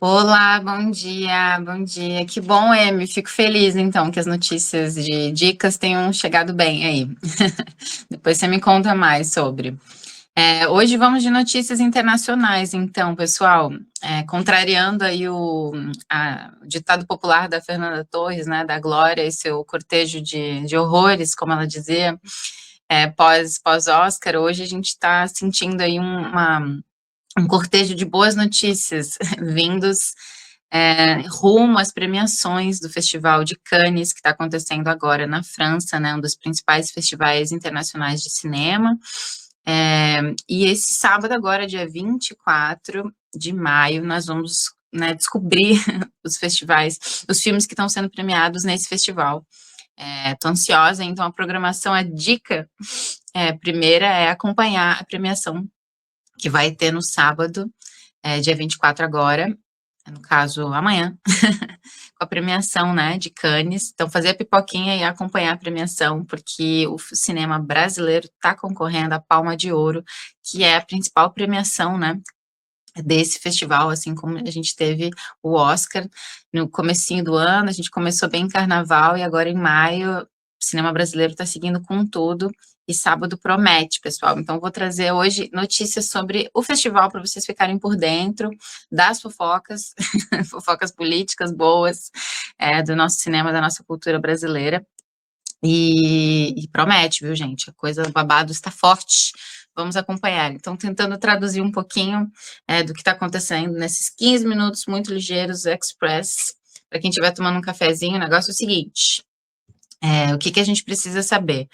Olá, bom dia, bom dia. Que bom, Emi. Fico feliz, então, que as notícias de dicas tenham chegado bem aí. Depois você me conta mais sobre. Hoje vamos de notícias internacionais, então, pessoal. Contrariando aí o ditado popular da Fernanda Torres, né, da Glória e seu cortejo de horrores, como ela dizia, pós-Oscar, hoje a gente está sentindo aí um cortejo de boas notícias vindos rumo às premiações do Festival de Cannes, que está acontecendo agora na França, né, um dos principais festivais internacionais de cinema. E esse sábado, agora, dia 24 de maio, nós vamos, né, descobrir os festivais, os filmes que estão sendo premiados nesse festival. Estou ansiosa, então a programação, a dica primeira é acompanhar a premiação que vai ter no sábado, dia 24 agora, no caso, amanhã, com a premiação, né, de Cannes. Então, fazer a pipoquinha e acompanhar a premiação, porque o cinema brasileiro está concorrendo à Palma de Ouro, que é a principal premiação, né, desse festival, assim como a gente teve o Oscar no comecinho do ano, a gente começou bem em carnaval e agora em maio o cinema brasileiro está seguindo com tudo e sábado promete, pessoal. Então vou trazer hoje notícias sobre o festival para vocês ficarem por dentro das fofocas, fofocas políticas boas do nosso cinema, da nossa cultura brasileira. E promete, viu, gente? A coisa do babado está forte. Vamos acompanhar. Então, tentando traduzir um pouquinho do que está acontecendo nesses 15 minutos muito ligeiros, express. Para quem estiver tomando um cafezinho, o negócio é o seguinte: o que a gente precisa saber?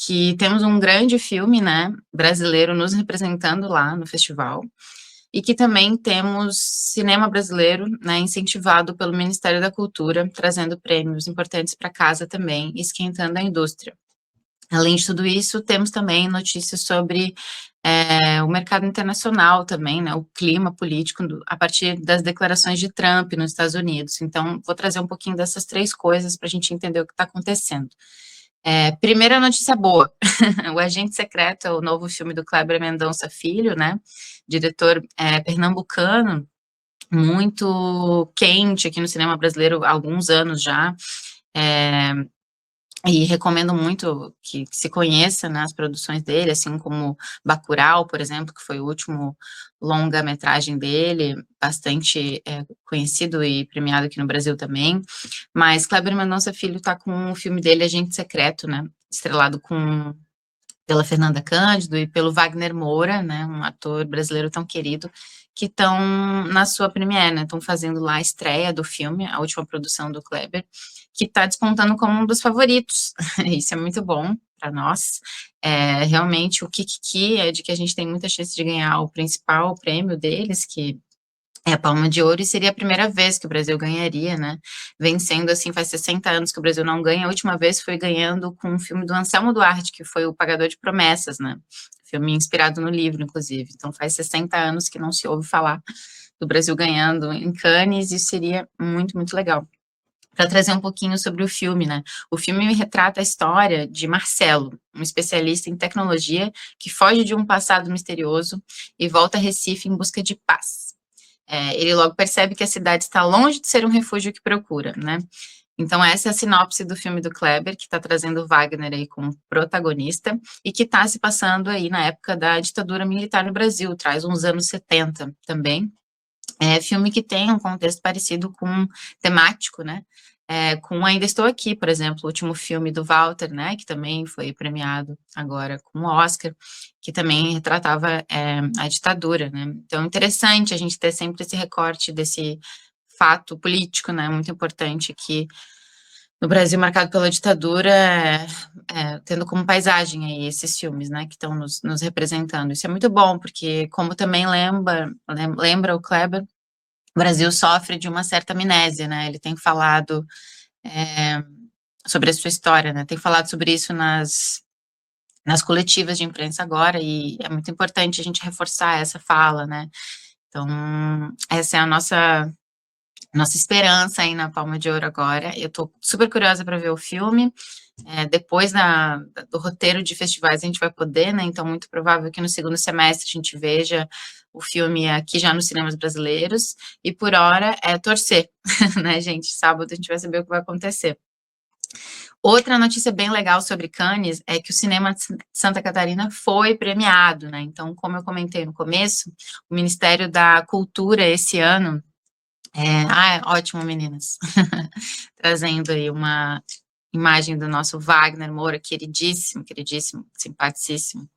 Que temos um grande filme, né, brasileiro nos representando lá no festival, e que também temos cinema brasileiro, né, incentivado pelo Ministério da Cultura, trazendo prêmios importantes para casa também, esquentando a indústria. Além de tudo isso, temos também notícias sobre o mercado internacional também, né, o clima político a partir das declarações de Trump nos Estados Unidos. Então, vou trazer um pouquinho dessas três coisas para a gente entender o que está acontecendo. Primeira notícia boa, o Agente Secreto é o novo filme do Kleber Mendonça Filho, né, diretor pernambucano, muito quente aqui no cinema brasileiro há alguns anos já, e recomendo muito que se conheça, né, as produções dele, assim como Bacurau, por exemplo, que foi o último longa-metragem dele, bastante conhecido e premiado aqui no Brasil também. Mas Kleber Mendonça Filho está com o filme dele, Agente Secreto, né, estrelado pela Fernanda Cândido e pelo Wagner Moura, né, um ator brasileiro tão querido, que estão na sua premiere, né, estão fazendo lá a estreia do filme, a última produção do Kleber, que está despontando como um dos favoritos. Isso é muito bom para nós. Realmente, o Kikiki é de que a gente tem muita chance de ganhar o principal prêmio deles, que a Palma de Ouro, e seria a primeira vez que o Brasil ganharia, né? Vencendo, assim, faz 60 anos que o Brasil não ganha. A última vez foi ganhando com um filme do Anselmo Duarte, que foi O Pagador de Promessas, né? Filme inspirado no livro, inclusive. Então, faz 60 anos que não se ouve falar do Brasil ganhando em Cannes, e isso seria muito, muito legal. Para trazer um pouquinho sobre o filme, né? O filme retrata a história de Marcelo, um especialista em tecnologia que foge de um passado misterioso e volta a Recife em busca de paz. Ele logo percebe que a cidade está longe de ser um refúgio que procura, né? Então, essa é a sinopse do filme do Kleber, que está trazendo o Wagner aí como protagonista, e que está se passando aí na época da ditadura militar no Brasil, traz uns anos 70 também. Filme que tem um contexto parecido com temático, né? Com Ainda Estou Aqui, por exemplo, o último filme do Walter, né? Que também foi premiado agora com o Oscar, que também retratava a ditadura, né? Então, interessante a gente ter sempre esse recorte desse fato político, né? Muito importante que no Brasil marcado pela ditadura, tendo como paisagem aí esses filmes, né, que estão nos representando. Isso é muito bom, porque como também lembra o Kleber, o Brasil sofre de uma certa amnésia, né? Ele tem falado sobre a sua história, né? Tem falado sobre isso nas coletivas de imprensa agora, e é muito importante a gente reforçar essa fala, né? Então, essa é a nossa esperança aí na Palma de Ouro agora. Eu tô super curiosa para ver o filme. depois do roteiro de festivais a gente vai poder, né, então muito provável que no segundo semestre a gente veja o filme aqui já nos cinemas brasileiros, e por hora é torcer, né, gente, sábado a gente vai saber o que vai acontecer. Outra notícia bem legal sobre Cannes é que o cinema de Santa Catarina foi premiado, né, então como eu comentei no começo, o Ministério da Cultura esse ano, ótimo meninas, trazendo aí uma imagem do nosso Wagner Moura, queridíssimo, queridíssimo, simpaticíssimo.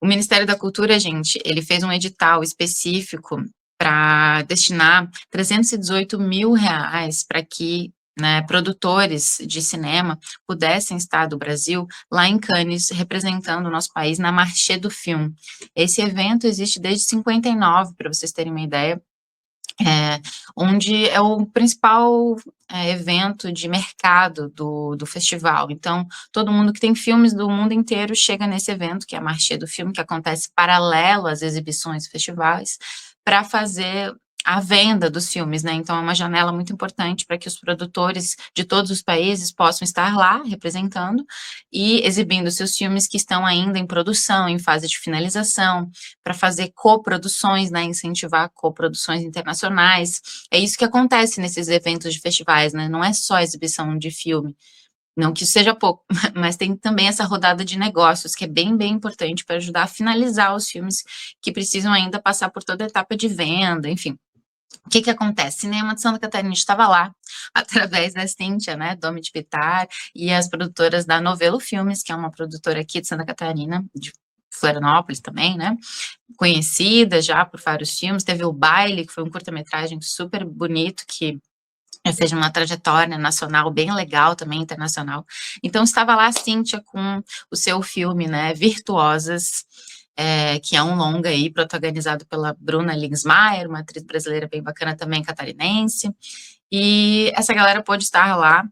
O Ministério da Cultura, gente, ele fez um edital específico para destinar 318 mil reais para que, né, produtores de cinema pudessem estar do Brasil lá em Cannes, representando o nosso país na Marché do Film. Esse evento existe desde 59, para vocês terem uma ideia, onde é o principal evento de mercado do festival. Então, todo mundo que tem filmes do mundo inteiro chega nesse evento, que é a Marché do Filme, que acontece paralelo às exibições festivais, para fazer a venda dos filmes, né? Então, é uma janela muito importante para que os produtores de todos os países possam estar lá representando e exibindo seus filmes que estão ainda em produção, em fase de finalização, para fazer coproduções, né? Incentivar coproduções internacionais. É isso que acontece nesses eventos de festivais, né? Não é só exibição de filme. Não que isso seja pouco, mas tem também essa rodada de negócios, que é bem, bem importante para ajudar a finalizar os filmes que precisam ainda passar por toda a etapa de venda, enfim. O que acontece? Cinema de Santa Catarina estava lá, através da Cíntia, né, Domi de Pitar, e as produtoras da Novelo Filmes, que é uma produtora aqui de Santa Catarina, de Florianópolis também, né, conhecida já por vários filmes. Teve o Baile, que foi um curta-metragem super bonito, que fez uma trajetória nacional bem legal também, internacional. Então, estava lá a Cíntia com o seu filme, né, Virtuosas, que é um longa aí, protagonizado pela Bruna Linsmeyer, uma atriz brasileira bem bacana também, catarinense, e essa galera pôde estar lá,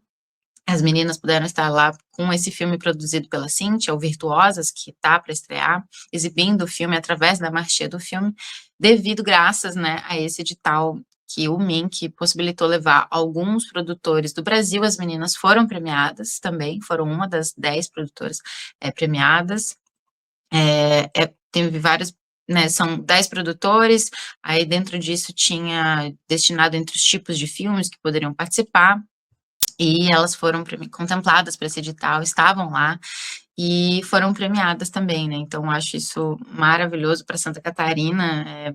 as meninas puderam estar lá com esse filme produzido pela Cíntia, o Virtuosas, que está para estrear, exibindo o filme através da Marché do Filme, devido, graças, né, a esse edital que o MINC possibilitou levar alguns produtores do Brasil. As meninas foram premiadas também, foram uma das 10 produtoras premiadas, teve vários, né, são 10 produtores, aí dentro disso tinha destinado entre os tipos de filmes que poderiam participar, e elas foram contempladas para esse edital, estavam lá, e foram premiadas também, né, então acho isso maravilhoso para Santa Catarina,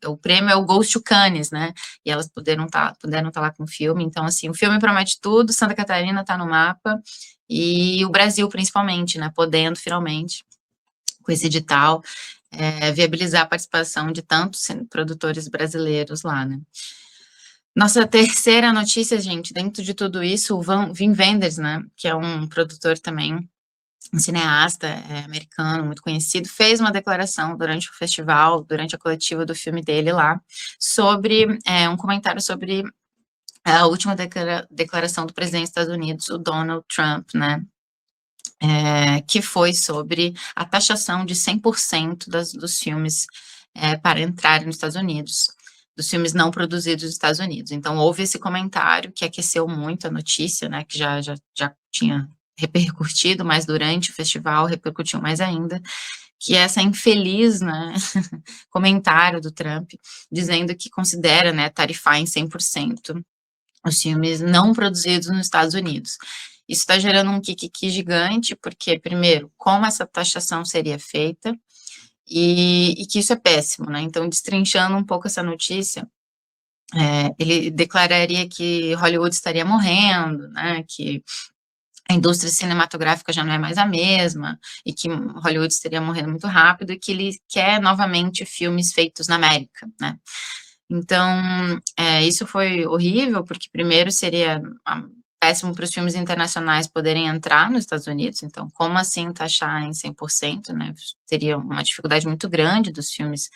o prêmio é o Ghost to Cannes, né, e elas puderam estar lá com o filme, então assim, o filme promete tudo, Santa Catarina está no mapa, e o Brasil principalmente, né, podendo finalmente, com esse edital, viabilizar a participação de tantos produtores brasileiros lá, né. Nossa terceira notícia, gente, dentro de tudo isso, o Wim Wenders, né, que é um produtor também, um cineasta americano muito conhecido, fez uma declaração durante o festival, durante a coletiva do filme dele lá, sobre um comentário sobre a última declaração do presidente dos Estados Unidos, o Donald Trump, né, que foi sobre a taxação de 100% dos filmes para entrarem nos Estados Unidos, dos filmes não produzidos nos Estados Unidos. Então, houve esse comentário que aqueceu muito a notícia, né, que já tinha repercutido, mas durante o festival repercutiu mais ainda, que é essa infeliz, né, comentário do Trump, dizendo que considera, né, tarifar em 100% os filmes não produzidos nos Estados Unidos. Isso está gerando um kikiki gigante, porque, primeiro, como essa taxação seria feita, e que isso é péssimo, né? Então, destrinchando um pouco essa notícia, ele declararia que Hollywood estaria morrendo, né? Que a indústria cinematográfica já não é mais a mesma, e que Hollywood estaria morrendo muito rápido, e que ele quer novamente filmes feitos na América, né? Então, isso foi horrível, porque primeiro seria péssimo para os filmes internacionais poderem entrar nos Estados Unidos, então como assim taxar em 100%, né, teria uma dificuldade muito grande dos filmes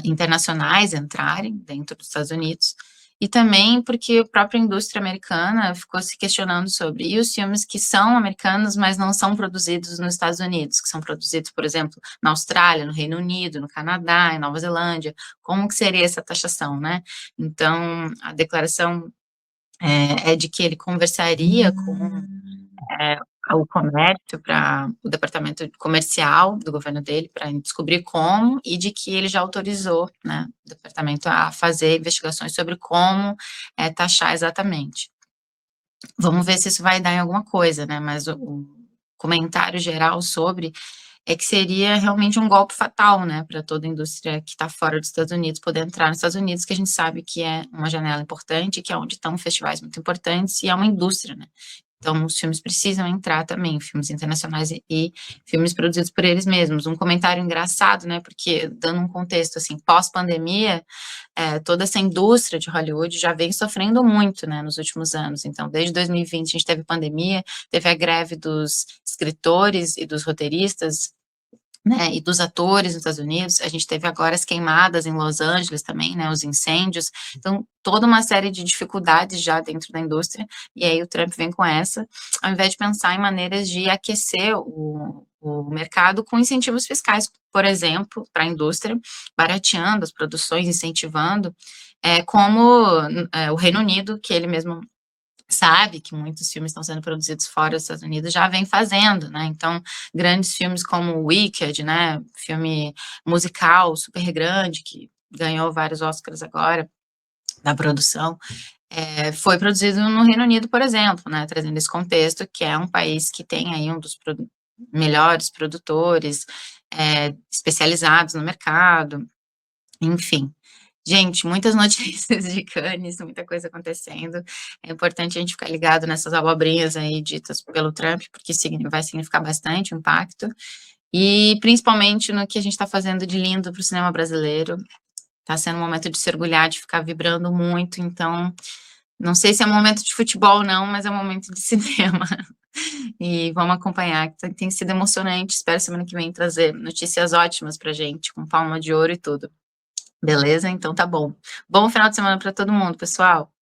internacionais entrarem dentro dos Estados Unidos, e também porque a própria indústria americana ficou se questionando sobre, e os filmes que são americanos, mas não são produzidos nos Estados Unidos, que são produzidos, por exemplo, na Austrália, no Reino Unido, no Canadá, em Nova Zelândia, como que seria essa taxação, né? Então, a declaração é de que ele conversaria com o comércio, para o departamento comercial do governo dele, para descobrir como, e de que ele já autorizou, né, o departamento a fazer investigações sobre como taxar exatamente. Vamos ver se isso vai dar em alguma coisa, né, mas o comentário geral sobre é que seria realmente um golpe fatal, né, para toda a indústria que está fora dos Estados Unidos poder entrar nos Estados Unidos, que a gente sabe que é uma janela importante, que é onde estão festivais muito importantes e é uma indústria, né. Então os filmes precisam entrar também, filmes internacionais e filmes produzidos por eles mesmos. Um comentário engraçado, né, porque dando um contexto, assim, pós-pandemia, toda essa indústria de Hollywood já vem sofrendo muito, né, nos últimos anos. Então, desde 2020 a gente teve pandemia, teve a greve dos escritores e dos roteiristas, né, e dos atores nos Estados Unidos, a gente teve agora as queimadas em Los Angeles também, né, os incêndios, então toda uma série de dificuldades já dentro da indústria, e aí o Trump vem com essa, ao invés de pensar em maneiras de aquecer o mercado com incentivos fiscais, por exemplo, para a indústria, barateando as produções, incentivando, como o Reino Unido, que ele mesmo sabe que muitos filmes estão sendo produzidos fora dos Estados Unidos, já vem fazendo, né, então grandes filmes como Wicked, né, filme musical super grande, que ganhou vários Oscars agora, da produção, foi produzido no Reino Unido, por exemplo, né, trazendo esse contexto, que é um país que tem aí um dos melhores produtores, especializados no mercado, enfim. Gente, muitas notícias de Cannes, muita coisa acontecendo. É importante a gente ficar ligado nessas abobrinhas aí ditas pelo Trump, porque vai significar bastante impacto. E principalmente no que a gente está fazendo de lindo para o cinema brasileiro. Está sendo um momento de se orgulhar, de ficar vibrando muito. Então, não sei se é um momento de futebol, não, mas é um momento de cinema. E vamos acompanhar, que tem sido emocionante. Espero semana que vem trazer notícias ótimas para gente, com palma de ouro e tudo. Beleza? Então tá bom. Bom final de semana para todo mundo, pessoal.